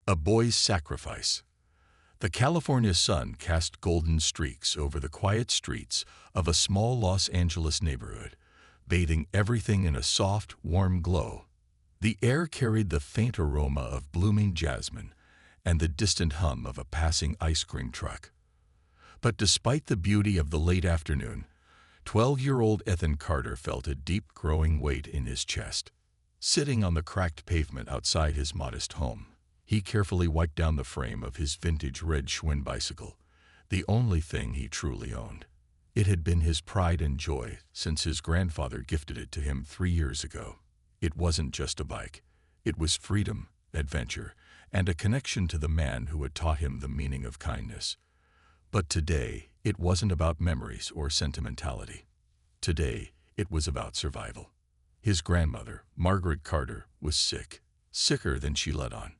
A boy's sacrifice. The California sun cast golden streaks over the quiet streets of a small Los Angeles neighborhood, bathing everything in a soft, warm glow. The air carried the faint aroma of blooming jasmine and the distant hum of a passing ice cream truck. But despite the beauty of the late afternoon, 12-year-old Ethan Carter felt a deep growing weight in his chest. Sitting on the cracked pavement outside his modest home, he carefully wiped down the frame of his vintage red Schwinn bicycle, the only thing he truly owned. It had been his pride and joy since his grandfather gifted it to him 3 years ago. It wasn't just a bike. It was freedom, adventure, and a connection to the man who had taught him the meaning of kindness. But today, it wasn't about memories or sentimentality. Today, it was about survival. His grandmother, Margaret Carter, was sick, sicker than she let on.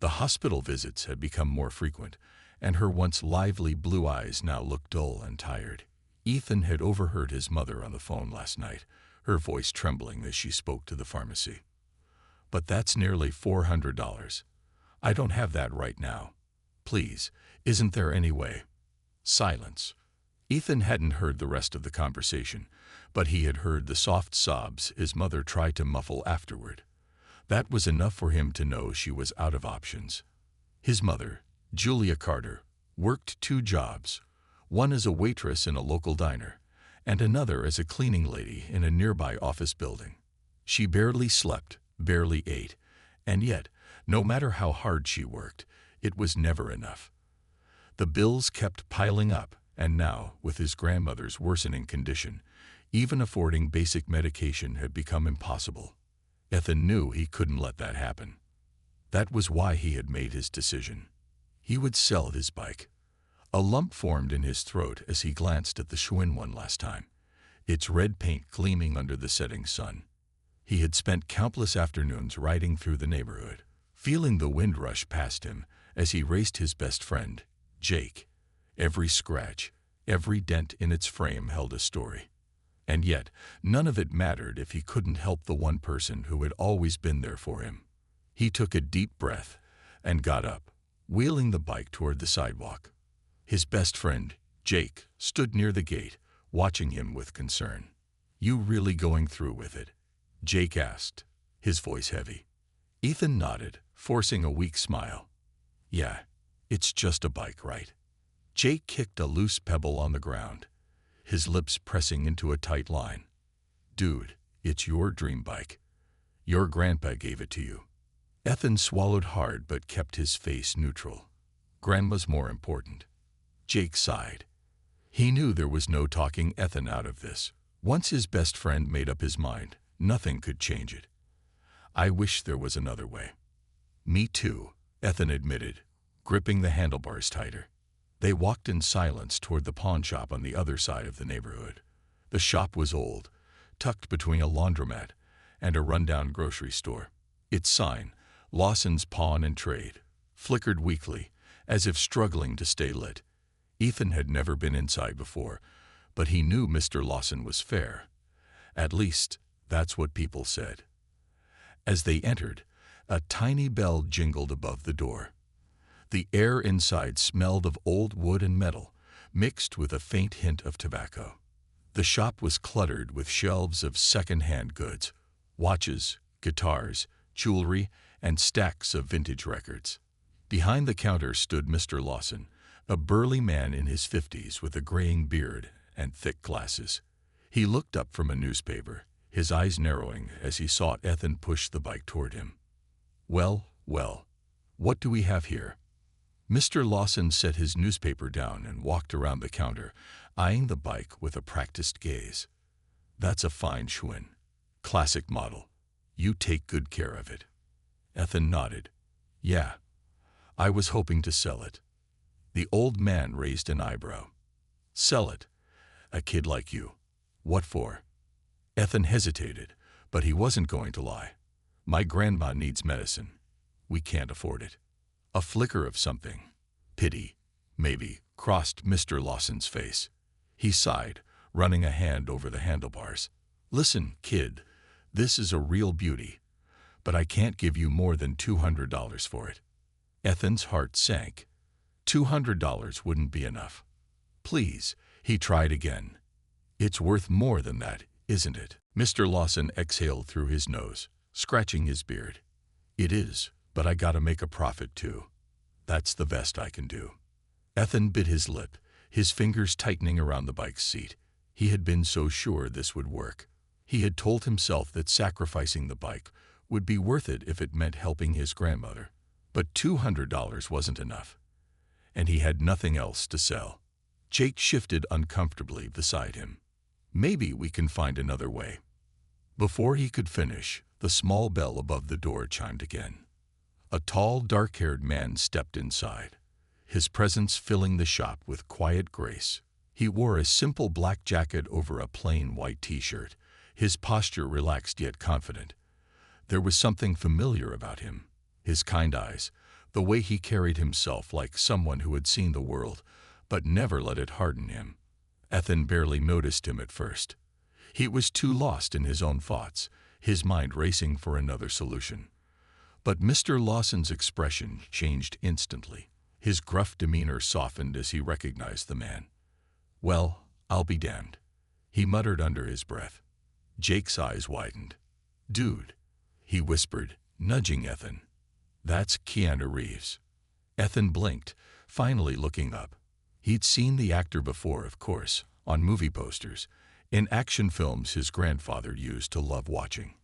The hospital visits had become more frequent, and her once lively blue eyes now looked dull and tired. Ethan had overheard his mother on the phone last night, her voice trembling as she spoke to the pharmacy. "But that's nearly $400. I don't have that right now. Please, isn't there any way?" Silence. Ethan hadn't heard the rest of the conversation, but he had heard the soft sobs his mother tried to muffle afterward. That was enough for him to know she was out of options. His mother, Julia Carter, worked 2 jobs, one as a waitress in a local diner, and another as a cleaning lady in a nearby office building. She barely slept, barely ate, and yet, no matter how hard she worked, it was never enough. The bills kept piling up, and now, with his grandmother's worsening condition, even affording basic medication had become impossible. Ethan knew he couldn't let that happen. That was why he had made his decision. He would sell his bike. A lump formed in his throat as he glanced at the Schwinn one last time, its red paint gleaming under the setting sun. He had spent countless afternoons riding through the neighborhood, feeling the wind rush past him as he raced his best friend, Jake. Every scratch, every dent in its frame held a story. And yet, none of it mattered if he couldn't help the one person who had always been there for him. He took a deep breath and got up, wheeling the bike toward the sidewalk. His best friend, Jake, stood near the gate, watching him with concern. "You really going through with it?" Jake asked, his voice heavy. Ethan nodded, forcing a weak smile. "Yeah, it's just a bike, right?" Jake kicked a loose pebble on the ground, his lips pressing into a tight line. "Dude, it's your dream bike. Your grandpa gave it to you." Ethan swallowed hard but kept his face neutral. Grandma's more important. Jake sighed. He knew there was no talking Ethan out of this. Once his best friend made up his mind, nothing could change it. "I wish there was another way." "Me too," Ethan admitted, gripping the handlebars tighter. They walked in silence toward the pawn shop on the other side of the neighborhood. The shop was old, tucked between a laundromat and a rundown grocery store. Its sign, Lawson's Pawn and Trade, flickered weakly, as if struggling to stay lit. Ethan had never been inside before, but he knew Mr. Lawson was fair. At least, that's what people said. As they entered, a tiny bell jingled above the door. The air inside smelled of old wood and metal, mixed with a faint hint of tobacco. The shop was cluttered with shelves of second-hand goods, watches, guitars, jewelry, and stacks of vintage records. Behind the counter stood Mr. Lawson, a burly man in his 50s with a graying beard and thick glasses. He looked up from a newspaper, his eyes narrowing as he saw Ethan push the bike toward him. Well, what do we have here?" Mr. Lawson set his newspaper down and walked around the counter, eyeing the bike with a practiced gaze. "That's a fine Schwinn. Classic model. You take good care of it." Ethan nodded. "Yeah. I was hoping to sell it." The old man raised an eyebrow. "Sell it? A kid like you. What for?" Ethan hesitated, but he wasn't going to lie. "My grandma needs medicine. We can't afford it." A flicker of something, pity, maybe, crossed Mr. Lawson's face. He sighed, running a hand over the handlebars. "Listen, kid, this is a real beauty, but I can't give you more than $200 for it." Ethan's heart sank. $200 wouldn't be enough. Please, he tried again. It's worth more than that, isn't it? Mr. Lawson exhaled through his nose, scratching his beard. It is, but I gotta make a profit too. That's the best I can do. Ethan bit his lip, his fingers tightening around the bike's seat. He had been so sure this would work. He had told himself that sacrificing the bike would be worth it if it meant helping his grandmother. But $200 wasn't enough. And he had nothing else to sell. Jake shifted uncomfortably beside him. Maybe we can find another way. Before he could finish, the small bell above the door chimed again. A tall, dark-haired man stepped inside, his presence filling the shop with quiet grace. He wore a simple black jacket over a plain white t-shirt, his posture relaxed yet confident. There was something familiar about him, his kind eyes, the way he carried himself like someone who had seen the world, but never let it harden him. Ethan barely noticed him at first. He was too lost in his own thoughts, his mind racing for another solution. But Mr. Lawson's expression changed instantly. His gruff demeanor softened as he recognized the man. Well, I'll be damned, he muttered under his breath. Jake's eyes widened. Dude, he whispered, nudging Ethan. That's Keanu Reeves. Ethan blinked, finally looking up. He'd seen the actor before, of course, on movie posters, in action films his grandfather used to love watching.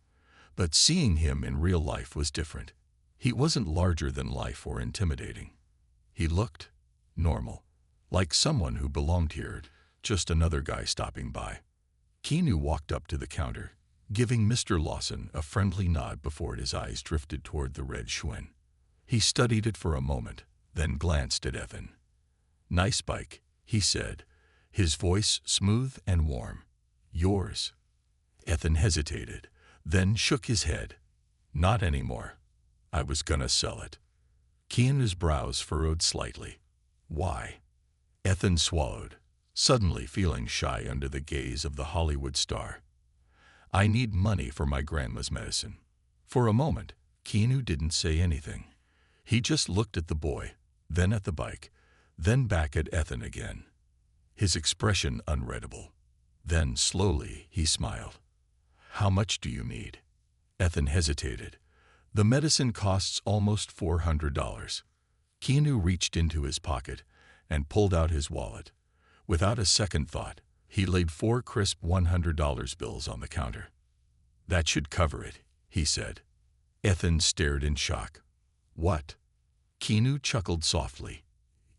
But seeing him in real life was different. He wasn't larger than life or intimidating. He looked normal, like someone who belonged here, just another guy stopping by. Keanu walked up to the counter, giving Mr. Lawson a friendly nod before his eyes drifted toward the red Schwinn. He studied it for a moment, then glanced at Ethan. Nice bike, he said, his voice smooth and warm. Yours. Ethan hesitated, then shook his head. Not anymore. I was gonna sell it. Keanu's brows furrowed slightly. Why? Ethan swallowed, suddenly feeling shy under the gaze of the Hollywood star. I need money for my grandma's medicine. For a moment, Keanu didn't say anything. He just looked at the boy, then at the bike, then back at Ethan again. His expression unreadable. Then, slowly, he smiled. How much do you need? Ethan hesitated. The medicine costs almost $400. Keanu reached into his pocket and pulled out his wallet. Without a second thought, he laid 4 crisp $100 bills on the counter. That should cover it, he said. Ethan stared in shock. What? Keanu chuckled softly.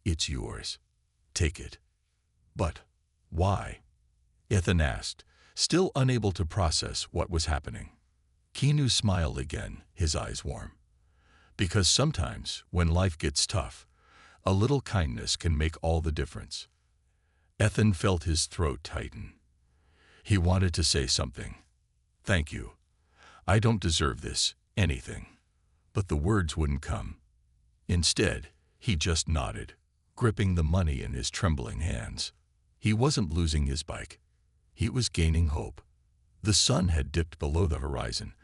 It's yours. Take it. But why? Ethan asked, still unable to process what was happening. Keanu smiled again, his eyes warm. Because sometimes, when life gets tough, a little kindness can make all the difference. Ethan felt his throat tighten. He wanted to say something. Thank you. I don't deserve this, anything. But the words wouldn't come. Instead, he just nodded, gripping the money in his trembling hands. He wasn't losing his bike. He was gaining hope. The sun had dipped below the horizon,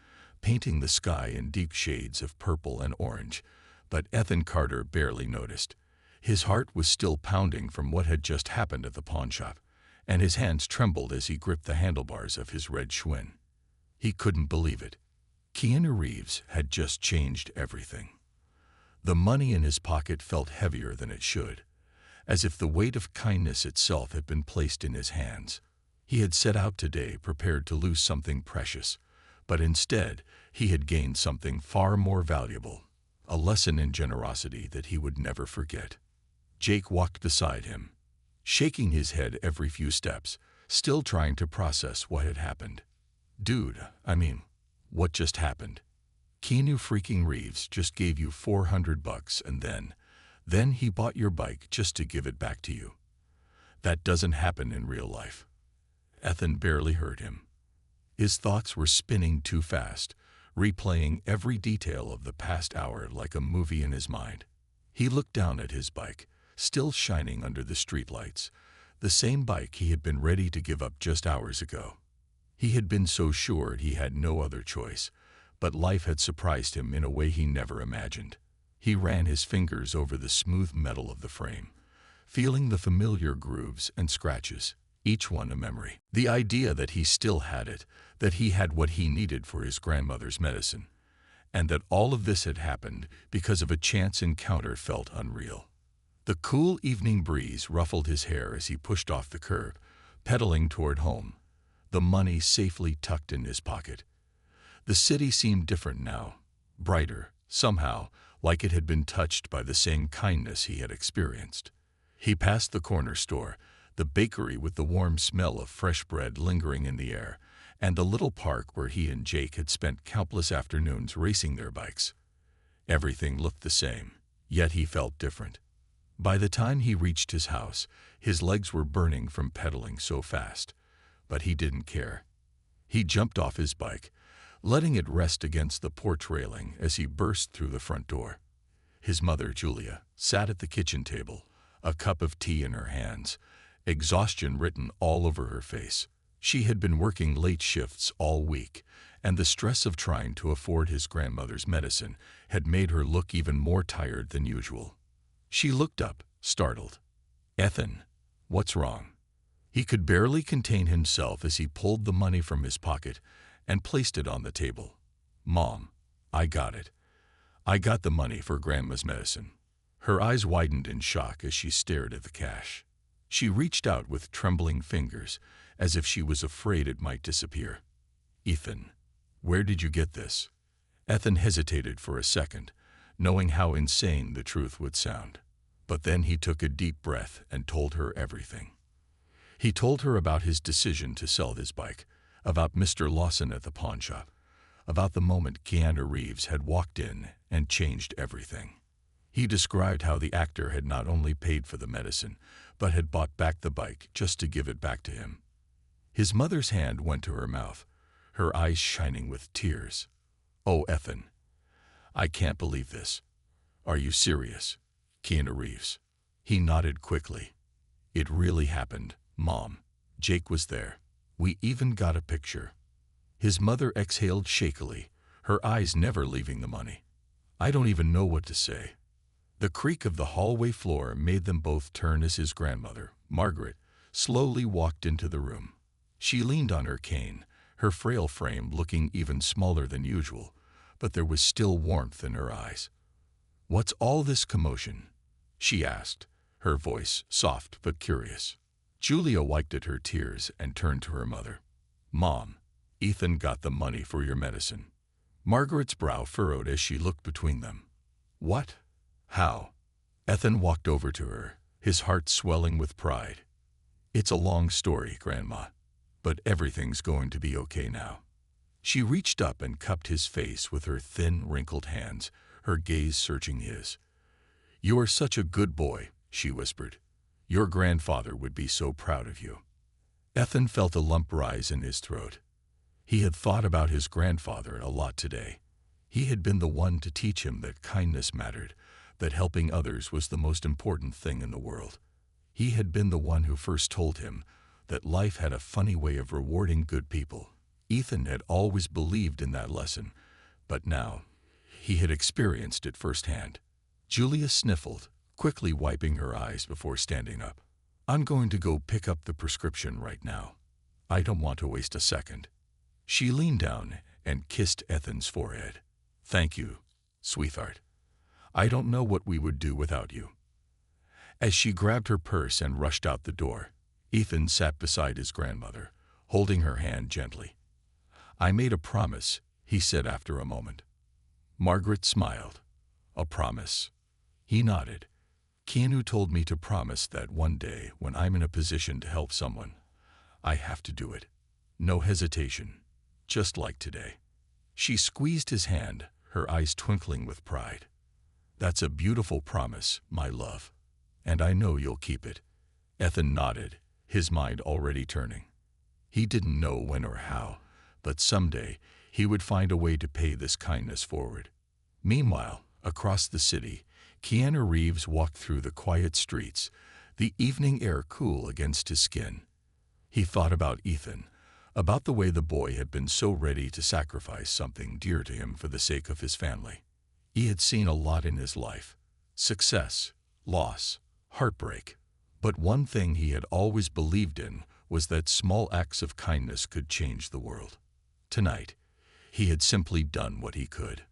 painting the sky in deep shades of purple and orange, but Ethan Carter barely noticed. His heart was still pounding from what had just happened at the pawn shop, and his hands trembled as he gripped the handlebars of his red Schwinn. He couldn't believe it. Keanu Reeves had just changed everything. The money in his pocket felt heavier than it should, as if the weight of kindness itself had been placed in his hands. He had set out today prepared to lose something precious, but instead he had gained something far more valuable, a lesson in generosity that he would never forget. Jake walked beside him, shaking his head every few steps, still trying to process what had happened. Dude, what just happened? Keanu freaking Reeves just gave you $400 and then he bought your bike just to give it back to you. That doesn't happen in real life. Ethan barely heard him. His thoughts were spinning too fast, replaying every detail of the past hour like a movie in his mind. He looked down at his bike, still shining under the streetlights, the same bike he had been ready to give up just hours ago. He had been so sure he had no other choice, but life had surprised him in a way he never imagined. He ran his fingers over the smooth metal of the frame, feeling the familiar grooves and scratches, each one a memory. The idea that he still had it, that he had what he needed for his grandmother's medicine, and that all of this had happened because of a chance encounter felt unreal. The cool evening breeze ruffled his hair as he pushed off the curb, pedaling toward home, the money safely tucked in his pocket. The city seemed different now, brighter, somehow, like it had been touched by the same kindness he had experienced. He passed the corner store, the bakery with the warm smell of fresh bread lingering in the air, and the little park where he and Jake had spent countless afternoons racing their bikes. Everything looked the same, yet he felt different. By the time he reached his house, his legs were burning from pedaling so fast, but he didn't care. He jumped off his bike, letting it rest against the porch railing as he burst through the front door. His mother, Julia, sat at the kitchen table, a cup of tea in her hands, exhaustion written all over her face. She had been working late shifts all week, and the stress of trying to afford his grandmother's medicine had made her look even more tired than usual. She looked up, startled. "Ethan, what's wrong?" He could barely contain himself as he pulled the money from his pocket and placed it on the table. "Mom, I got it. I got the money for Grandma's medicine." Her eyes widened in shock as she stared at the cash. She reached out with trembling fingers, as if she was afraid it might disappear. "Ethan, where did you get this?" Ethan hesitated for a second, knowing how insane the truth would sound. But then he took a deep breath and told her everything. He told her about his decision to sell his bike, about Mr. Lawson at the pawn shop, about the moment Keanu Reeves had walked in and changed everything. He described how the actor had not only paid for the medicine, but had bought back the bike just to give it back to him. His mother's hand went to her mouth, her eyes shining with tears. "Oh, Ethan, I can't believe this. Are you serious? Keanu Reeves." He nodded quickly. "It really happened, Mom. Jake was there. We even got a picture." His mother exhaled shakily, her eyes never leaving the money. "I don't even know what to say." The creak of the hallway floor made them both turn as his grandmother, Margaret, slowly walked into the room. She leaned on her cane, her frail frame looking even smaller than usual, but there was still warmth in her eyes. "What's all this commotion?" she asked, her voice soft but curious. Julia wiped at her tears and turned to her mother. "Mom, Ethan got the money for your medicine." Margaret's brow furrowed as she looked between them. "What? How?" Ethan walked over to her, his heart swelling with pride. "It's a long story, Grandma, but everything's going to be okay now." She reached up and cupped his face with her thin, wrinkled hands, her gaze searching his. "You are such a good boy," she whispered. "Your grandfather would be so proud of you." Ethan felt a lump rise in his throat. He had thought about his grandfather a lot today. He had been the one to teach him that kindness mattered, that helping others was the most important thing in the world. He had been the one who first told him that life had a funny way of rewarding good people. Ethan had always believed in that lesson, but now he had experienced it firsthand. Julia sniffled, quickly wiping her eyes before standing up. "I'm going to go pick up the prescription right now. I don't want to waste a second." She leaned down and kissed Ethan's forehead. "Thank you, sweetheart. I don't know what we would do without you." As she grabbed her purse and rushed out the door, Ethan sat beside his grandmother, holding her hand gently. "I made a promise," he said after a moment. Margaret smiled. "A promise?" He nodded. "Keanu told me to promise that one day when I'm in a position to help someone, I have to do it. No hesitation. Just like today." She squeezed his hand, her eyes twinkling with pride. "That's a beautiful promise, my love. And I know you'll keep it." Ethan nodded, his mind already turning. He didn't know when or how, but someday he would find a way to pay this kindness forward. Meanwhile, across the city, Keanu Reeves walked through the quiet streets, the evening air cool against his skin. He thought about Ethan, about the way the boy had been so ready to sacrifice something dear to him for the sake of his family. He had seen a lot in his life: success, loss, heartbreak. But one thing he had always believed in was that small acts of kindness could change the world. Tonight, he had simply done what he could.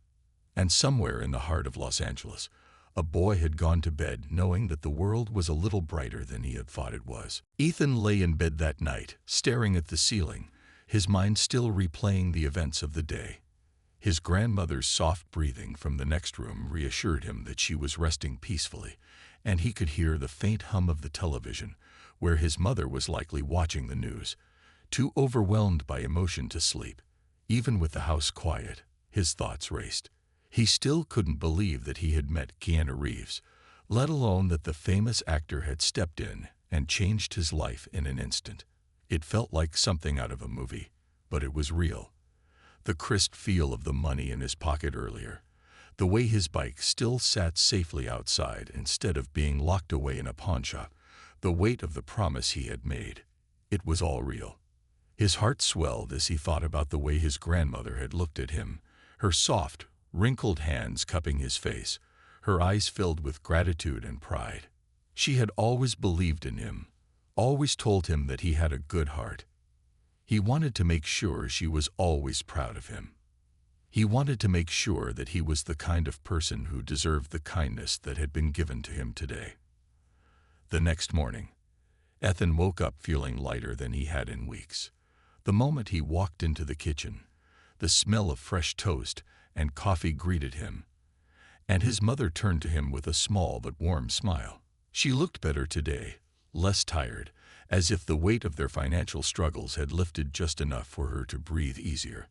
And somewhere in the heart of Los Angeles, a boy had gone to bed knowing that the world was a little brighter than he had thought it was. Ethan lay in bed that night, staring at the ceiling, his mind still replaying the events of the day. His grandmother's soft breathing from the next room reassured him that she was resting peacefully, and he could hear the faint hum of the television, where his mother was likely watching the news, too overwhelmed by emotion to sleep. Even with the house quiet, his thoughts raced. He still couldn't believe that he had met Keanu Reeves, let alone that the famous actor had stepped in and changed his life in an instant. It felt like something out of a movie, but it was real. The crisp feel of the money in his pocket earlier, the way his bike still sat safely outside instead of being locked away in a pawn shop, the weight of the promise he had made. It was all real. His heart swelled as he thought about the way his grandmother had looked at him, her soft, wrinkled hands cupping his face, her eyes filled with gratitude and pride. She had always believed in him, always told him that he had a good heart. He wanted to make sure she was always proud of him. He wanted to make sure that he was the kind of person who deserved the kindness that had been given to him today. The next morning, Ethan woke up feeling lighter than he had in weeks. The moment he walked into the kitchen, the smell of fresh toast and coffee greeted him, and his mother turned to him with a small but warm smile. She looked better today, less tired, as if the weight of their financial struggles had lifted just enough for her to breathe easier.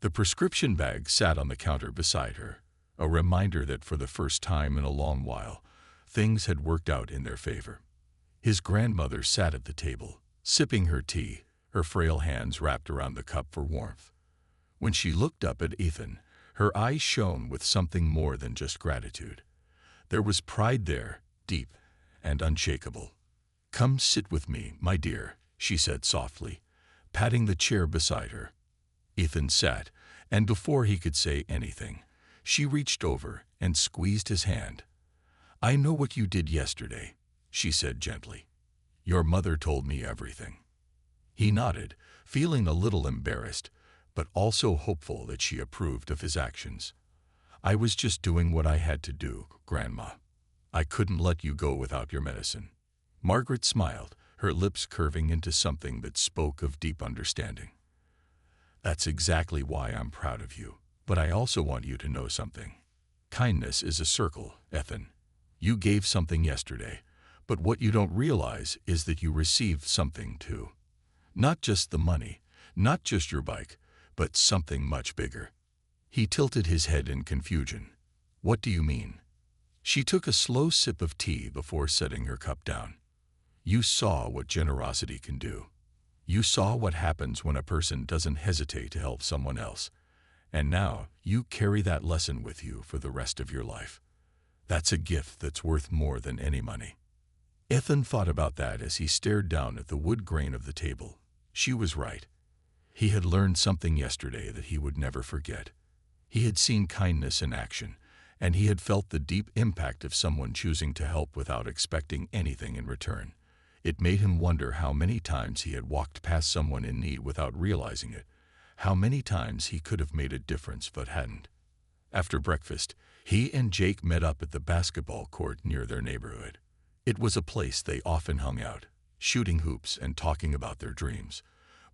The prescription bag sat on the counter beside her, a reminder that for the first time in a long while, things had worked out in their favor. His grandmother sat at the table, sipping her tea, her frail hands wrapped around the cup for warmth. When she looked up at Ethan, her eyes shone with something more than just gratitude. There was pride there, deep and unshakable. "Come sit with me, my dear," she said softly, patting the chair beside her. Ethan sat, and before he could say anything, she reached over and squeezed his hand. "I know what you did yesterday," she said gently. "Your mother told me everything." He nodded, feeling a little embarrassed, but also hopeful that she approved of his actions. "I was just doing what I had to do, Grandma. I couldn't let you go without your medicine." Margaret smiled, her lips curving into something that spoke of deep understanding. "That's exactly why I'm proud of you, but I also want you to know something. Kindness is a circle, Ethan. You gave something yesterday, but what you don't realize is that you received something too. Not just the money, not just your bike, but something much bigger." He tilted his head in confusion. "What do you mean?" She took a slow sip of tea before setting her cup down. "You saw what generosity can do. You saw what happens when a person doesn't hesitate to help someone else. And now you carry that lesson with you for the rest of your life. That's a gift that's worth more than any money." Ethan thought about that as he stared down at the wood grain of the table. She was right. He had learned something yesterday that he would never forget. He had seen kindness in action, and he had felt the deep impact of someone choosing to help without expecting anything in return. It made him wonder how many times he had walked past someone in need without realizing it, how many times he could have made a difference but hadn't. After breakfast, he and Jake met up at the basketball court near their neighborhood. It was a place they often hung out, shooting hoops and talking about their dreams,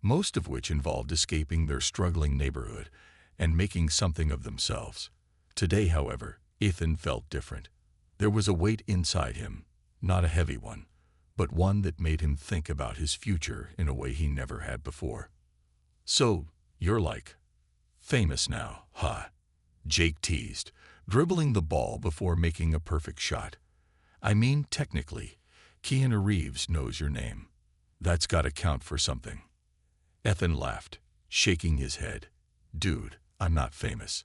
most of which involved escaping their struggling neighborhood and making something of themselves. Today, however, Ethan felt different. There was a weight inside him, not a heavy one, but one that made him think about his future in a way he never had before. "So, you're like famous now, huh?" Jake teased, dribbling the ball before making a perfect shot. "I mean, technically, Keanu Reeves knows your name. That's gotta count for something." Ethan laughed, shaking his head. "Dude, I'm not famous.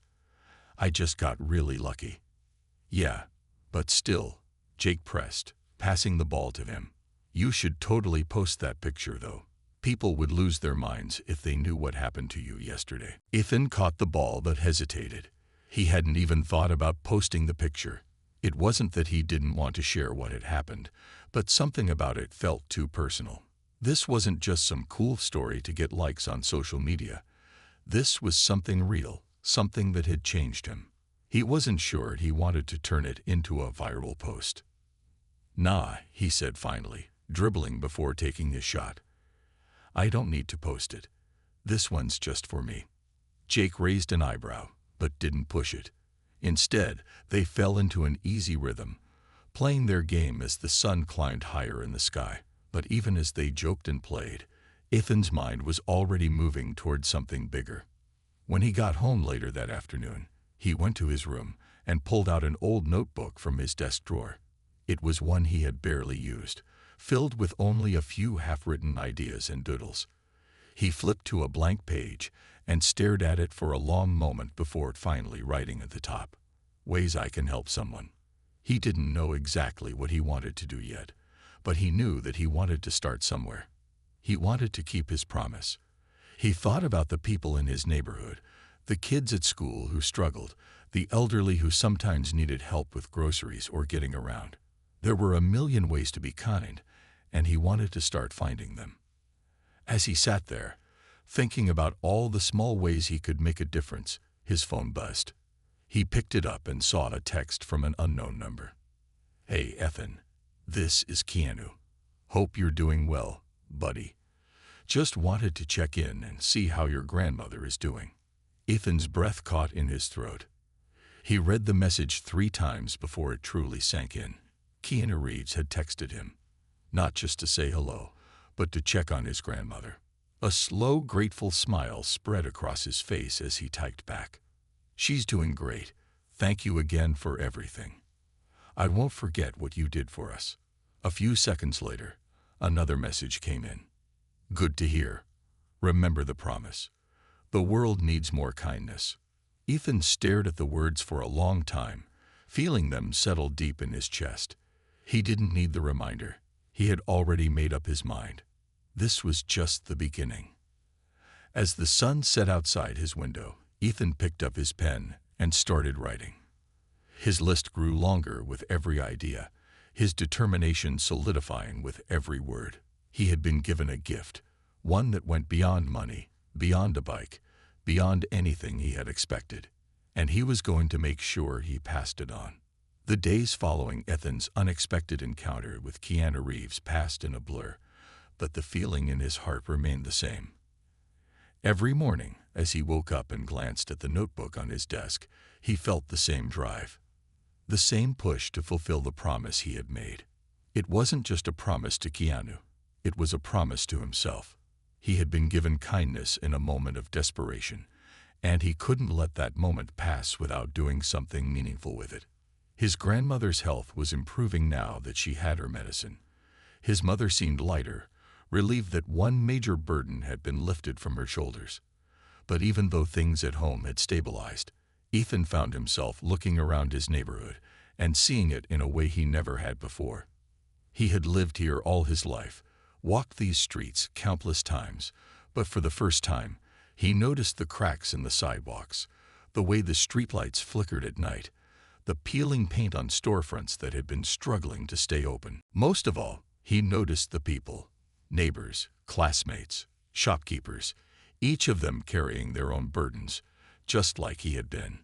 I just got really lucky." "Yeah, but still," Jake pressed, passing the ball to him. "You should totally post that picture, though. People would lose their minds if they knew what happened to you yesterday." Ethan caught the ball but hesitated. He hadn't even thought about posting the picture. It wasn't that he didn't want to share what had happened, but something about it felt too personal. This wasn't just some cool story to get likes on social media. This was something real, something that had changed him. He wasn't sure he wanted to turn it into a viral post. "Nah," he said finally, dribbling before taking his shot. "I don't need to post it. This one's just for me." Jake raised an eyebrow, but didn't push it. Instead, they fell into an easy rhythm, playing their game as the sun climbed higher in the sky. But even as they joked and played, Ethan's mind was already moving toward something bigger. When he got home later that afternoon, he went to his room and pulled out an old notebook from his desk drawer. It was one he had barely used, filled with only a few half-written ideas and doodles. He flipped to a blank page and stared at it for a long moment before finally writing at the top, "Ways I can help someone." He didn't know exactly what he wanted to do yet, but he knew that he wanted to start somewhere. He wanted to keep his promise. He thought about the people in his neighborhood, the kids at school who struggled, the elderly who sometimes needed help with groceries or getting around. There were a million ways to be kind, and he wanted to start finding them. As he sat there, thinking about all the small ways he could make a difference, his phone buzzed. He picked it up and saw a text from an unknown number. "Hey, Ethan. This is Keanu. Hope you're doing well, buddy. Just wanted to check in and see how your grandmother is doing." Ethan's breath caught in his throat. He read the message 3 times before it truly sank in. Keanu Reeves had texted him, not just to say hello, but to check on his grandmother. A slow, grateful smile spread across his face as he typed back, "She's doing great. Thank you again for everything. I won't forget what you did for us." A few seconds later, another message came in. "Good to hear. Remember the promise. The world needs more kindness." Ethan stared at the words for a long time, feeling them settle deep in his chest. He didn't need the reminder. He had already made up his mind. This was just the beginning. As the sun set outside his window, Ethan picked up his pen and started writing. His list grew longer with every idea, his determination solidifying with every word. He had been given a gift, one that went beyond money, beyond a bike, beyond anything he had expected, and he was going to make sure he passed it on. The days following Ethan's unexpected encounter with Keanu Reeves passed in a blur, but the feeling in his heart remained the same. Every morning, as he woke up and glanced at the notebook on his desk, he felt the same drive, the same push to fulfill the promise he had made. It wasn't just a promise to Keanu. It was a promise to himself. He had been given kindness in a moment of desperation, and he couldn't let that moment pass without doing something meaningful with it. His grandmother's health was improving now that she had her medicine. His mother seemed lighter, relieved that one major burden had been lifted from her shoulders. But even though things at home had stabilized, Ethan found himself looking around his neighborhood and seeing it in a way he never had before. He had lived here all his life, walked these streets countless times, but for the first time, he noticed the cracks in the sidewalks, the way the streetlights flickered at night, the peeling paint on storefronts that had been struggling to stay open. Most of all, he noticed the people, neighbors, classmates, shopkeepers, each of them carrying their own burdens, just like he had been.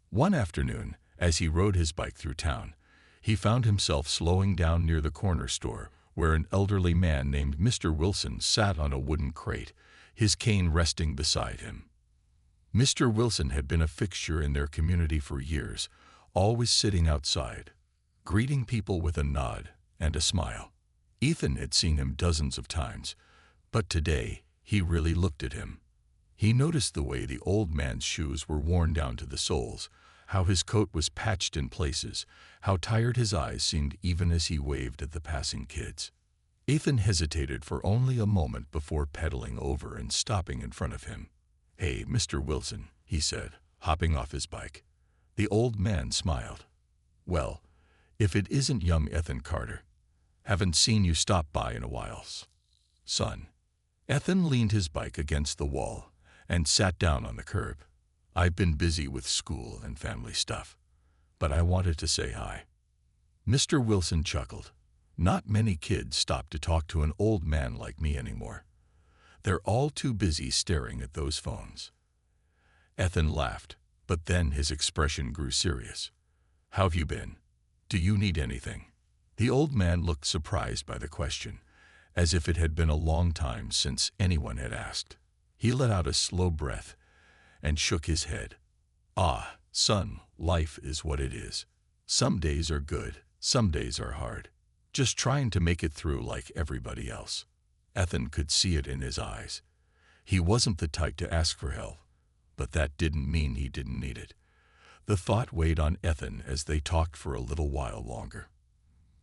One afternoon, as he rode his bike through town, he found himself slowing down near the corner store, where an elderly man named Mr. Wilson sat on a wooden crate, his cane resting beside him. Mr. Wilson had been a fixture in their community for years, always sitting outside, greeting people with a nod and a smile. Ethan had seen him dozens of times, but today he really looked at him. He noticed the way the old man's shoes were worn down to the soles, how his coat was patched in places, how tired his eyes seemed even as he waved at the passing kids. Ethan hesitated for only a moment before pedaling over and stopping in front of him. "Hey, Mr. Wilson," he said, hopping off his bike. The old man smiled. "Well, if it isn't young Ethan Carter. Haven't seen you stop by in a while, son." Ethan leaned his bike against the wall and sat down on the curb. I've been busy with school and family stuff, but I wanted to say hi." Mr. Wilson chuckled. "Not many kids stop to talk to an old man like me anymore. They're all too busy staring at those phones." Ethan laughed, but then his expression grew serious. "How've you been? Do you need anything?" The old man looked surprised by the question, as if it had been a long time since anyone had asked. He let out a slow breath and shook his head. "Ah, son, life is what it is. Some days are good, some days are hard. Just trying to make it through like everybody else." Ethan could see it in his eyes. He wasn't the type to ask for help, but that didn't mean he didn't need it. The thought weighed on Ethan as they talked for a little while longer.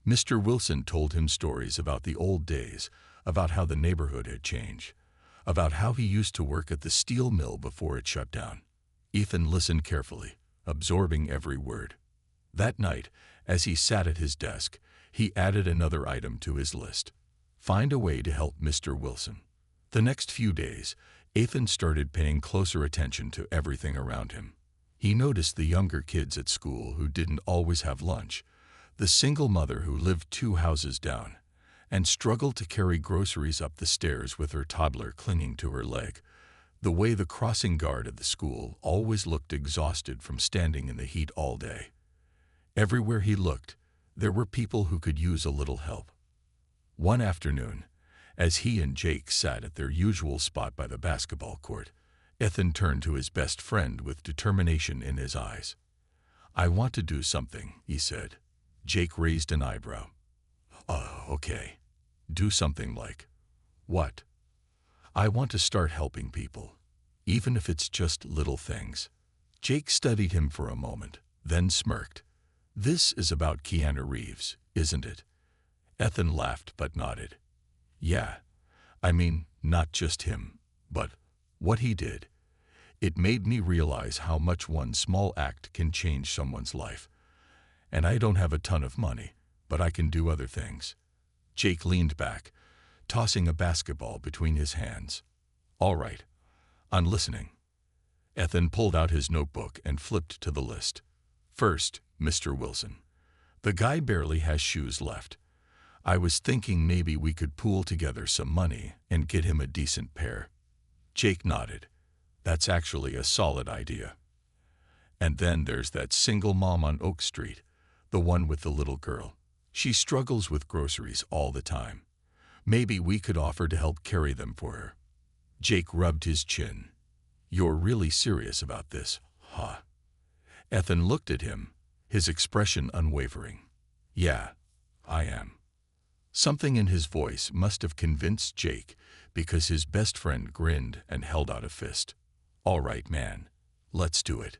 Mr. Wilson told him stories about the old days, about how the neighborhood had changed, about how he used to work at the steel mill before it shut down. Ethan listened carefully, absorbing every word. That night, as he sat at his desk, he added another item to his list: find a way to help Mr. Wilson. The next few days, Ethan started paying closer attention to everything around him. He noticed the younger kids at school who didn't always have lunch, the single mother who lived 2 houses down and struggled to carry groceries up the stairs with her toddler clinging to her leg, the way the crossing guard at the school always looked exhausted from standing in the heat all day. Everywhere he looked, there were people who could use a little help. One afternoon, as he and Jake sat at their usual spot by the basketball court, Ethan turned to his best friend with determination in his eyes. "I want to do something," he said. Jake raised an eyebrow. Okay. Do something like what?" "I want to start helping people, even if it's just little things." Jake studied him for a moment, then smirked. "This is about Keanu Reeves, isn't it?" Ethan laughed but nodded. "Yeah, I mean, not just him, but what he did. It made me realize how much one small act can change someone's life. And I don't have a ton of money, but I can do other things." Jake leaned back, tossing a basketball between his hands. "All right, I'm listening." Ethan pulled out his notebook and flipped to the list. "First, Mr. Wilson. The guy barely has shoes left. I was thinking maybe we could pool together some money and get him a decent pair." Jake nodded. "That's actually a solid idea." "And then there's that single mom on Oak Street, the one with the little girl. She struggles with groceries all the time. Maybe we could offer to help carry them for her." Jake rubbed his chin. "You're really serious about this, huh?" Ethan looked at him, his expression unwavering. "Yeah, I am." Something in his voice must have convinced Jake, because his best friend grinned and held out a fist. "All right, man. Let's do it."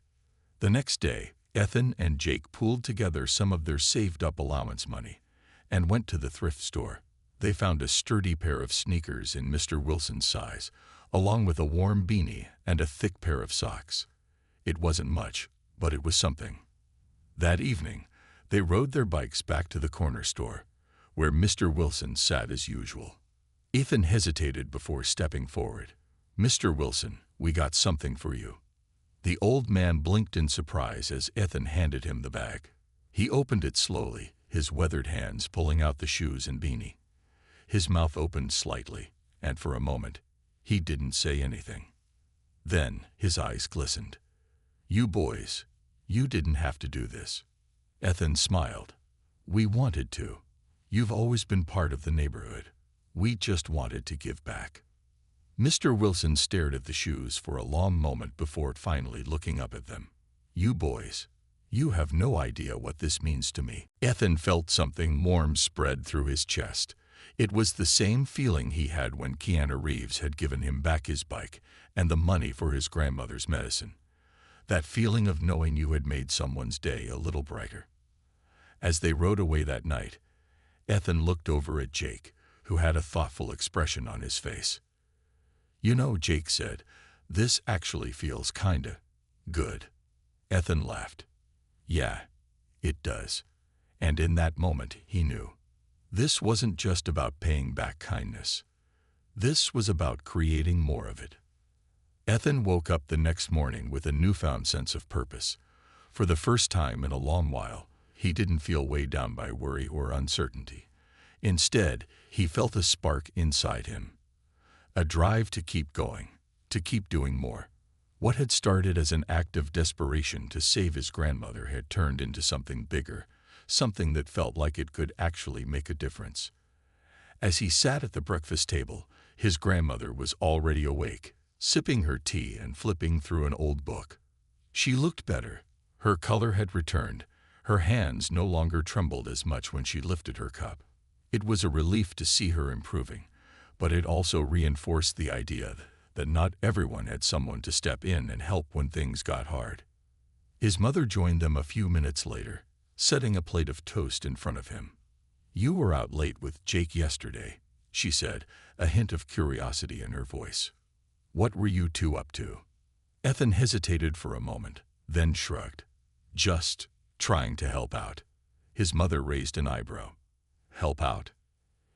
The next day, Ethan and Jake pooled together some of their saved-up allowance money and went to the thrift store. They found a sturdy pair of sneakers in Mr. Wilson's size, along with a warm beanie and a thick pair of socks. It wasn't much, but it was something. That evening, they rode their bikes back to the corner store, where Mr. Wilson sat as usual. Ethan hesitated before stepping forward. "Mr. Wilson, we got something for you." The old man blinked in surprise as Ethan handed him the bag. He opened it slowly, his weathered hands pulling out the shoes and beanie. His mouth opened slightly, and for a moment, he didn't say anything. Then his eyes glistened. "You boys, you didn't have to do this." Ethan smiled. "We wanted to. You've always been part of the neighborhood. We just wanted to give back." Mr. Wilson stared at the shoes for a long moment before finally looking up at them. "You boys, you have no idea what this means to me." Ethan felt something warm spread through his chest. It was the same feeling he had when Keanu Reeves had given him back his bike and the money for his grandmother's medicine. That feeling of knowing you had made someone's day a little brighter. As they rode away that night, Ethan looked over at Jake, who had a thoughtful expression on his face. "You know," Jake said, "this actually feels kinda good." Ethan laughed. "Yeah, it does." And in that moment, he knew. This wasn't just about paying back kindness. This was about creating more of it. Ethan woke up the next morning with a newfound sense of purpose. For the first time in a long while, he didn't feel weighed down by worry or uncertainty. Instead, he felt a spark inside him. A drive to keep going, to keep doing more. What had started as an act of desperation to save his grandmother had turned into something bigger, something that felt like it could actually make a difference. As he sat at the breakfast table, his grandmother was already awake, sipping her tea and flipping through an old book. She looked better. Her color had returned. Her hands no longer trembled as much when she lifted her cup. It was a relief to see her improving, but it also reinforced the idea that not everyone had someone to step in and help when things got hard. His mother joined them a few minutes later, setting a plate of toast in front of him. "You were out late with Jake yesterday," she said, a hint of curiosity in her voice. "What were you two up to?" Ethan hesitated for a moment, then shrugged. "Just trying to help out." His mother raised an eyebrow. "Help out?"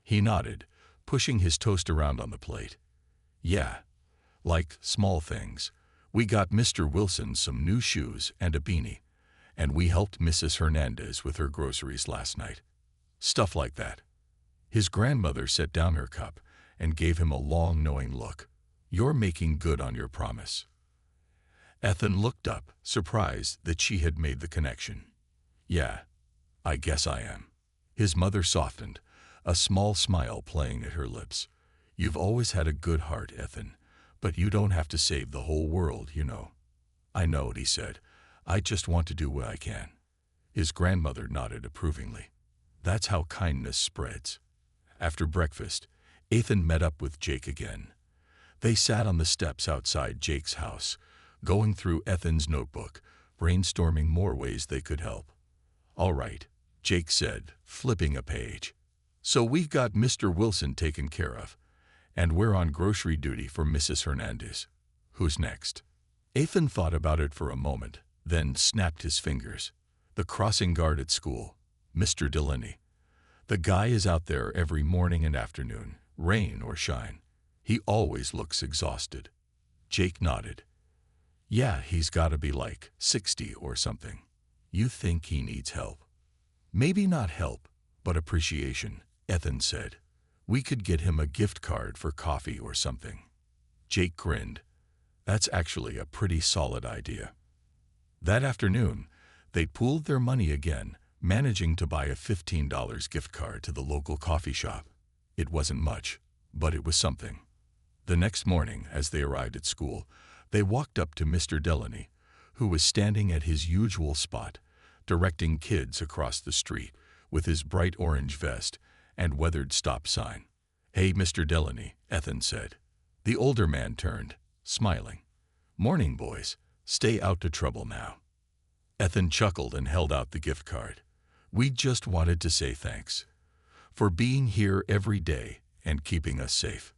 He nodded, pushing his toast around on the plate. "Yeah, like small things. We got Mr. Wilson some new shoes and a beanie, and we helped Mrs. Hernandez with her groceries last night. Stuff like that." His grandmother set down her cup and gave him a long, knowing look. "You're making good on your promise." Ethan looked up, surprised that she had made the connection. "Yeah, I guess I am." His mother softened, a small smile playing at her lips. "You've always had a good heart, Ethan, but you don't have to save the whole world, you know." "I know," he said. "I just want to do what I can." His grandmother nodded approvingly. "That's how kindness spreads." After breakfast, Ethan met up with Jake again. They sat on the steps outside Jake's house, going through Ethan's notebook, brainstorming more ways they could help. "All right," Jake said, flipping a page. "So we've got Mr. Wilson taken care of, and we're on grocery duty for Mrs. Hernandez. Who's next?" Ethan thought about it for a moment, then snapped his fingers. "The crossing guard at school, Mr. Delaney. The guy is out there every morning and afternoon, rain or shine. He always looks exhausted." Jake nodded. "Yeah, he's got to be like 60 or something. You think he needs help?" "Maybe not help, but appreciation," Ethan said. "We could get him a gift card for coffee or something." Jake grinned. "That's actually a pretty solid idea." That afternoon, they pooled their money again, managing to buy a $15 gift card to the local coffee shop. It wasn't much, but it was something. The next morning, as they arrived at school, they walked up to Mr. Delaney, who was standing at his usual spot, directing kids across the street with his bright orange vest and weathered stop sign. "Hey, Mr. Delaney," Ethan said. The older man turned, smiling. "Morning, boys. Stay out to trouble now." Ethan chuckled and held out the gift card. "We just wanted to say thanks for being here every day and keeping us safe."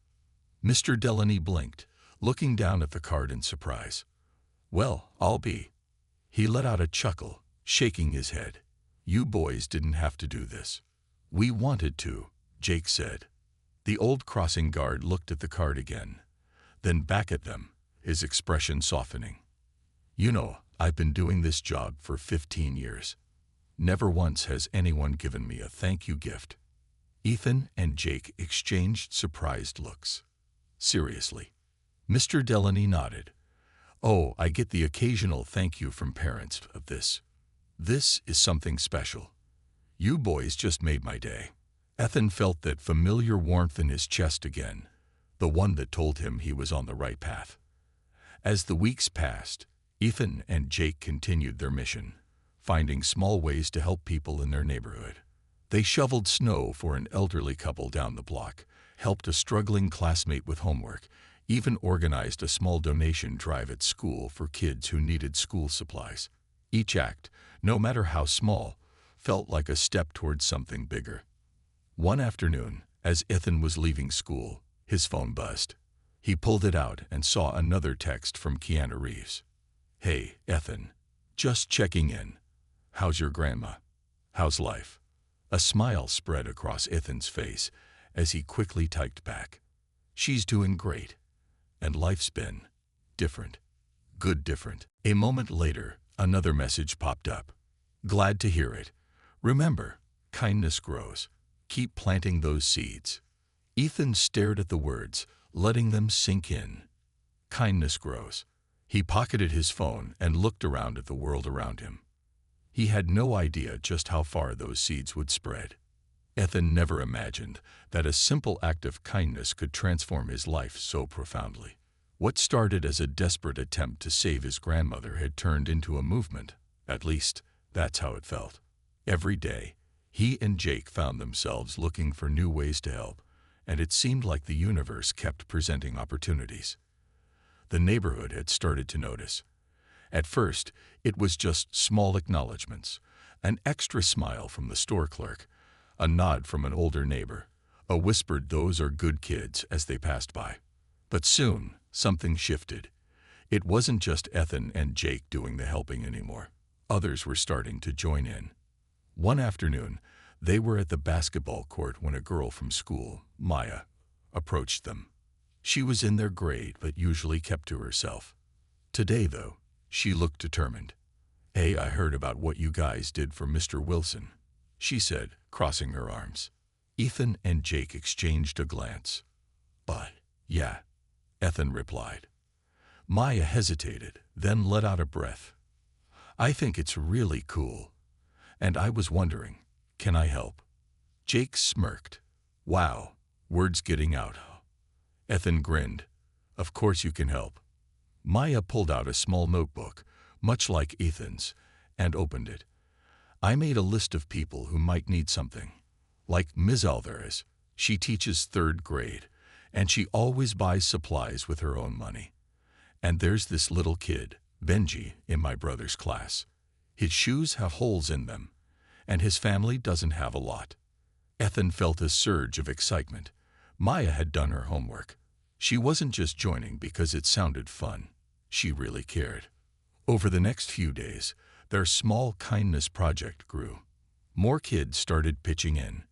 Mr. Delaney blinked, looking down at the card in surprise. "Well, I'll be." He let out a chuckle, shaking his head. "You boys didn't have to do this." "We wanted to," Jake said. The old crossing guard looked at the card again, then back at them, his expression softening. "You know, I've been doing this job for 15 years. Never once has anyone given me a thank you gift." Ethan and Jake exchanged surprised looks. "Seriously?" Mr. Delaney nodded. "Oh, I get the occasional thank you from parents of this. This is something special. You boys just made my day." Ethan felt that familiar warmth in his chest again, the one that told him he was on the right path. As the weeks passed, Ethan and Jake continued their mission, finding small ways to help people in their neighborhood. They shoveled snow for an elderly couple down the block, helped a struggling classmate with homework, even organized a small donation drive at school for kids who needed school supplies. Each act, no matter how small, felt like a step towards something bigger. One afternoon, as Ethan was leaving school, his phone buzzed. He pulled it out and saw another text from Keanu Reeves. "Hey, Ethan. Just checking in. How's your grandma? How's life?" A smile spread across Ethan's face as he quickly typed back. "She's doing great. And life's been different. Good different. A moment later, another message popped up. Glad to hear it. Remember, kindness grows. Keep planting those seeds. Ethan stared at the words, letting them sink in. Kindness grows. He pocketed his phone and looked around at the world around him. He had no idea just how far those seeds would spread. Ethan never imagined that a simple act of kindness could transform his life so profoundly. What started as a desperate attempt to save his grandmother had turned into a movement. At least, that's how it felt. Every day, he and Jake found themselves looking for new ways to help, and it seemed like the universe kept presenting opportunities. The neighborhood had started to notice. At first, it was just small acknowledgments, an extra smile from the store clerk, a nod from an older neighbor, a whispered "those are good kids" as they passed by. But soon, something shifted. It wasn't just Ethan and Jake doing the helping anymore. Others were starting to join in. One afternoon, they were at the basketball court when a girl from school, Maya, approached them. She was in their grade but usually kept to herself. Today, though, she looked determined. "Hey, I heard about what you guys did for Mr. Wilson," she said, crossing her arms. Ethan and Jake exchanged a glance. Yeah," Ethan replied. Maya hesitated, then let out a breath. "I think it's really cool. And I was wondering, can I help?" Jake smirked. "Wow, words getting out." Ethan grinned. "Of course you can help." Maya pulled out a small notebook, much like Ethan's, and opened it. "I made a list of people who might need something. Like Ms. Alvarez, she teaches 3rd grade, and she always buys supplies with her own money. And there's this little kid, Benji, in my brother's class. His shoes have holes in them, and his family doesn't have a lot." Ethan felt a surge of excitement. Maya had done her homework. She wasn't just joining because it sounded fun. She really cared. Over the next few days, their small kindness project grew. More kids started pitching in.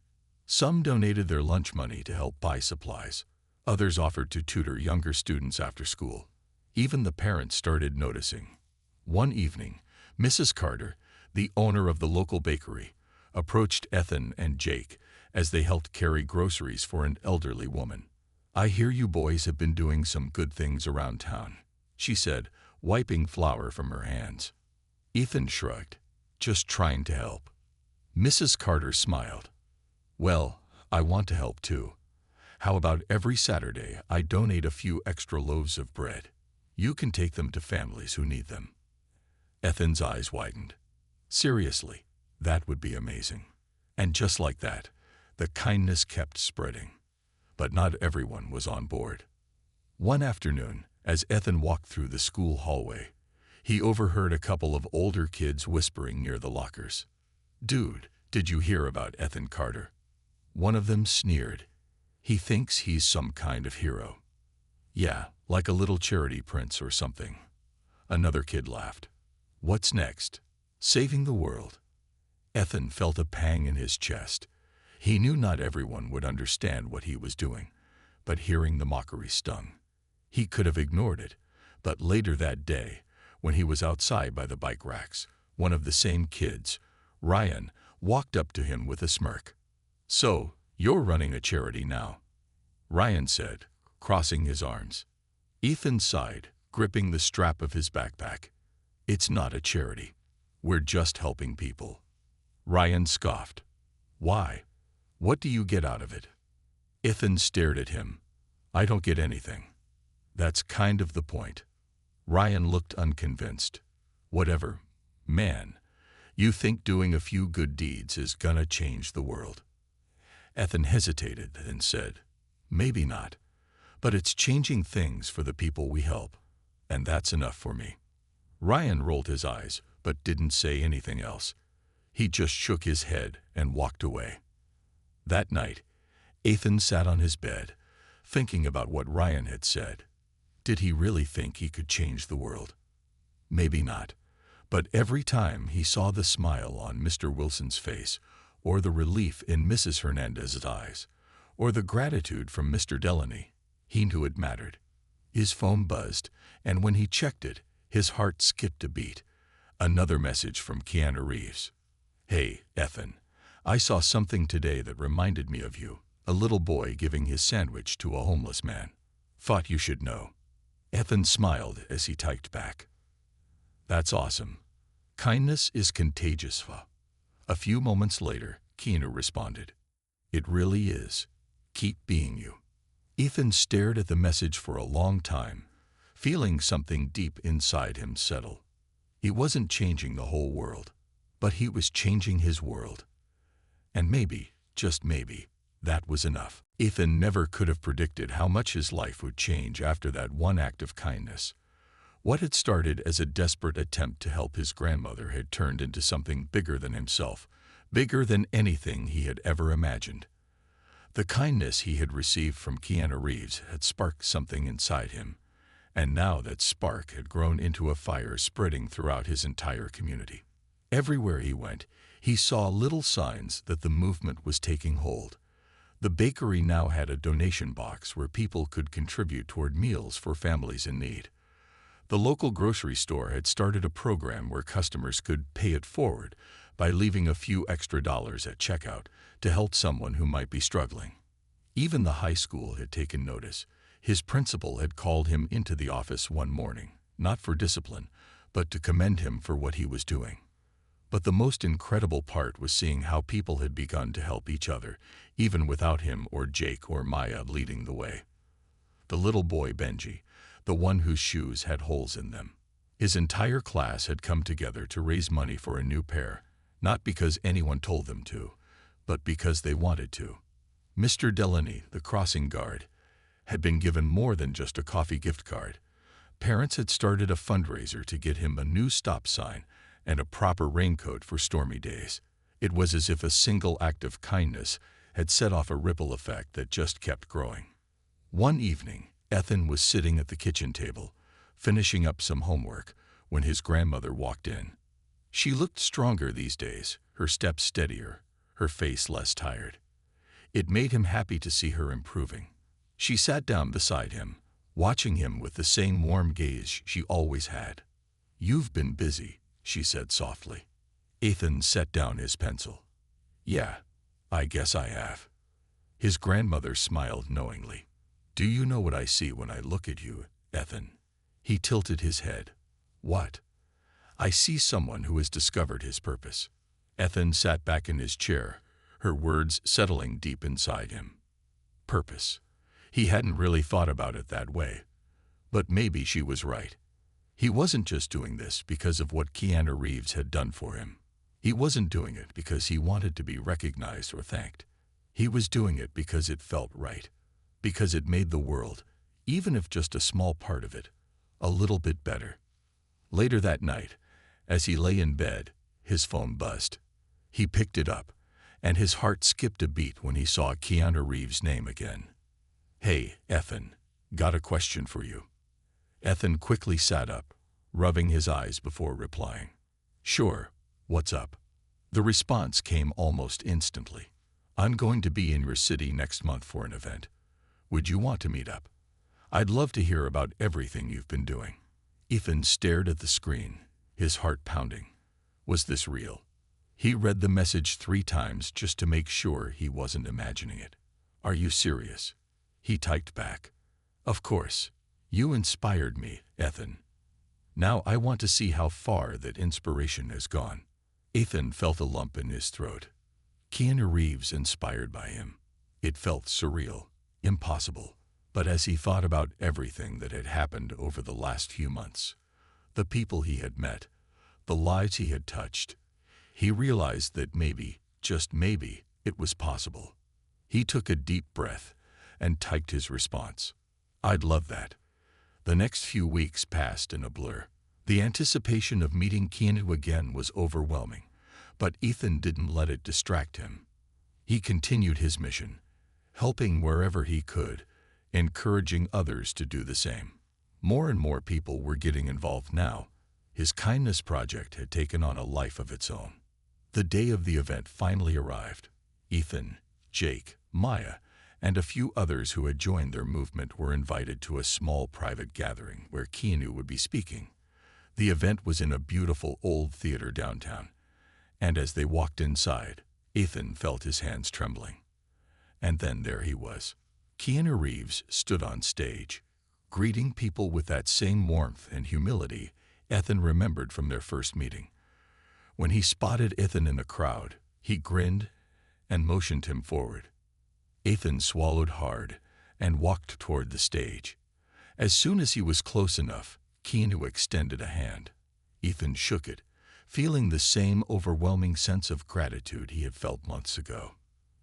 Some donated their lunch money to help buy supplies. Others offered to tutor younger students after school. Even the parents started noticing. One evening, Mrs. Carter, the owner of the local bakery, approached Ethan and Jake as they helped carry groceries for an elderly woman. "I hear you boys have been doing some good things around town," she said, wiping flour from her hands. Ethan shrugged, "Just trying to help." Mrs. Carter smiled. "Well, I want to help too. How about every Saturday I donate a few extra loaves of bread? You can take them to families who need them." Ethan's eyes widened. Seriously, that would be amazing. And just like that, the kindness kept spreading. But not everyone was on board. One afternoon, as Ethan walked through the school hallway, he overheard a couple of older kids whispering near the lockers. "Dude, did you hear about Ethan Carter?" One of them sneered. "He thinks he's some kind of hero." "Yeah, like a little charity prince or something." Another kid laughed. "What's next? Saving the world?" Ethan felt a pang in his chest. He knew not everyone would understand what he was doing, but hearing the mockery stung. He could have ignored it, but later that day, when he was outside by the bike racks, one of the same kids, Ryan, walked up to him with a smirk. "So, you're running a charity now," Ryan said, crossing his arms. Ethan sighed, gripping the strap of his backpack. "It's not a charity. We're just helping people." Ryan scoffed. "Why? What do you get out of it?" Ethan stared at him. "I don't get anything." "That's kind of the point." Ryan looked unconvinced. "Whatever. Man, you think doing a few good deeds is gonna change the world?" Ethan hesitated and said, "Maybe not, but it's changing things for the people we help, and that's enough for me." Ryan rolled his eyes, but didn't say anything else. He just shook his head and walked away. That night, Ethan sat on his bed, thinking about what Ryan had said. Did he really think he could change the world? Maybe not, but every time he saw the smile on Mr. Wilson's face, or the relief in Mrs. Hernandez's eyes, or the gratitude from Mr. Delaney, he knew it mattered. His phone buzzed, and when he checked it, his heart skipped a beat. Another message from Keanu Reeves. "Hey, Ethan. I saw something today that reminded me of you. A little boy giving his sandwich to a homeless man. Thought you should know." Ethan smiled as he typed back. "That's awesome. Kindness is contagious." A few moments later, Keanu responded. "It really is. Keep being you." Ethan stared at the message for a long time, feeling something deep inside him settle. He wasn't changing the whole world, but he was changing his world. And maybe, just maybe, that was enough. Ethan never could have predicted how much his life would change after that one act of kindness. What had started as a desperate attempt to help his grandmother had turned into something bigger than himself, bigger than anything he had ever imagined. The kindness he had received from Keanu Reeves had sparked something inside him, and now that spark had grown into a fire spreading throughout his entire community. Everywhere he went, he saw little signs that the movement was taking hold. The bakery now had a donation box where people could contribute toward meals for families in need. The local grocery store had started a program where customers could pay it forward by leaving a few extra dollars at checkout to help someone who might be struggling. Even the high school had taken notice. His principal had called him into the office one morning, not for discipline, but to commend him for what he was doing. But the most incredible part was seeing how people had begun to help each other, even without him or Jake or Maya leading the way. The little boy Benji, the one whose shoes had holes in them. His entire class had come together to raise money for a new pair, not because anyone told them to, but because they wanted to. Mr. Delaney, the crossing guard, had been given more than just a coffee gift card. Parents had started a fundraiser to get him a new stop sign and a proper raincoat for stormy days. It was as if a single act of kindness had set off a ripple effect that just kept growing. One evening, Ethan was sitting at the kitchen table, finishing up some homework, when his grandmother walked in. She looked stronger these days, her steps steadier, her face less tired. It made him happy to see her improving. She sat down beside him, watching him with the same warm gaze she always had. "You've been busy," she said softly. Ethan set down his pencil. "Yeah, I guess I have." His grandmother smiled knowingly. "Do you know what I see when I look at you, Ethan?" He tilted his head. "What?" "I see someone who has discovered his purpose." Ethan sat back in his chair, her words settling deep inside him. Purpose. He hadn't really thought about it that way. But maybe she was right. He wasn't just doing this because of what Keanu Reeves had done for him. He wasn't doing it because he wanted to be recognized or thanked. He was doing it because it felt right. Because it made the world, even if just a small part of it, a little bit better. Later that night, as he lay in bed, his phone buzzed. He picked it up, and his heart skipped a beat when he saw Keanu Reeves' name again. "Hey, Ethan, got a question for you." Ethan quickly sat up, rubbing his eyes before replying. "Sure, what's up?" The response came almost instantly. "I'm going to be in your city next month for an event. Would you want to meet up? I'd love to hear about everything you've been doing." Ethan stared at the screen, his heart pounding. Was this real? He read the message 3 times just to make sure he wasn't imagining it. "Are you serious?" He typed back. "Of course. You inspired me, Ethan. Now I want to see how far that inspiration has gone." Ethan felt a lump in his throat. Keanu Reeves inspired by him. It felt surreal, impossible. But as he thought about everything that had happened over the last few months, the people he had met, the lives he had touched, he realized that maybe, just maybe, it was possible. He took a deep breath and typed his response. "I'd love that." The next few weeks passed in a blur. The anticipation of meeting Keanu again was overwhelming, but Ethan didn't let it distract him. He continued his mission, helping wherever he could, encouraging others to do the same. More and more people were getting involved now. His kindness project had taken on a life of its own. The day of the event finally arrived. Ethan, Jake, Maya, and a few others who had joined their movement were invited to a small private gathering where Keanu would be speaking. The event was in a beautiful old theater downtown, and as they walked inside, Ethan felt his hands trembling. And then there he was. Keanu Reeves stood on stage, greeting people with that same warmth and humility Ethan remembered from their first meeting. When he spotted Ethan in the crowd, he grinned and motioned him forward. Ethan swallowed hard and walked toward the stage. As soon as he was close enough, Keanu extended a hand. Ethan shook it, feeling the same overwhelming sense of gratitude he had felt months ago.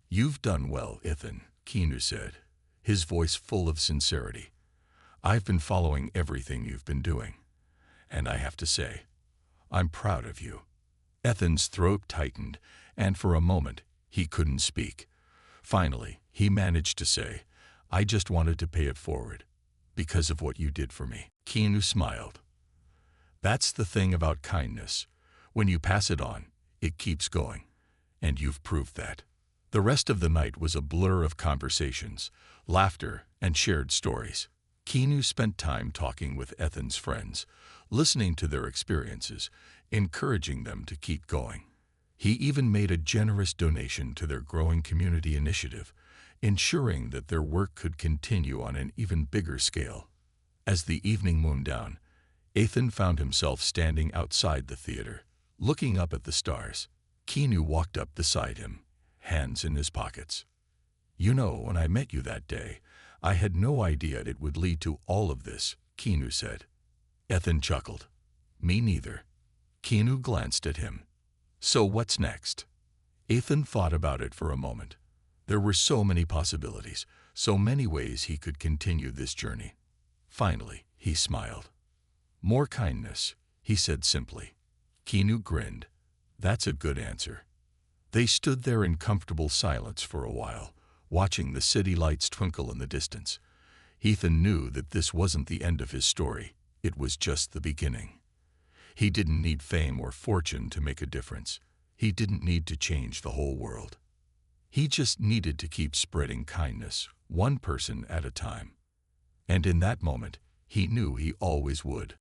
"You've done well, Ethan," Keanu said, his voice full of sincerity. "I've been following everything you've been doing, and I have to say, I'm proud of you." Ethan's throat tightened, and for a moment, he couldn't speak. Finally, he managed to say, "I just wanted to pay it forward, because of what you did for me." Keanu smiled. "That's the thing about kindness. When you pass it on, it keeps going, and you've proved that." The rest of the night was a blur of conversations, laughter, and shared stories. Keanu spent time talking with Ethan's friends, listening to their experiences, encouraging them to keep going. He even made a generous donation to their growing community initiative, ensuring that their work could continue on an even bigger scale. As the evening wound down, Ethan found himself standing outside the theater, looking up at the stars. Keanu walked up beside him, hands in his pockets. "You know, when I met you that day, I had no idea it would lead to all of this," Keanu said. Ethan chuckled. "Me neither." Keanu glanced at him. "So what's next?" Ethan thought about it for a moment. There were so many possibilities, so many ways he could continue this journey. Finally, he smiled. "More kindness," he said simply. Keanu grinned. "That's a good answer." They stood there in comfortable silence for a while, watching the city lights twinkle in the distance. Ethan knew that this wasn't the end of his story, it was just the beginning. He didn't need fame or fortune to make a difference. He didn't need to change the whole world. He just needed to keep spreading kindness, one person at a time. And in that moment, he knew he always would.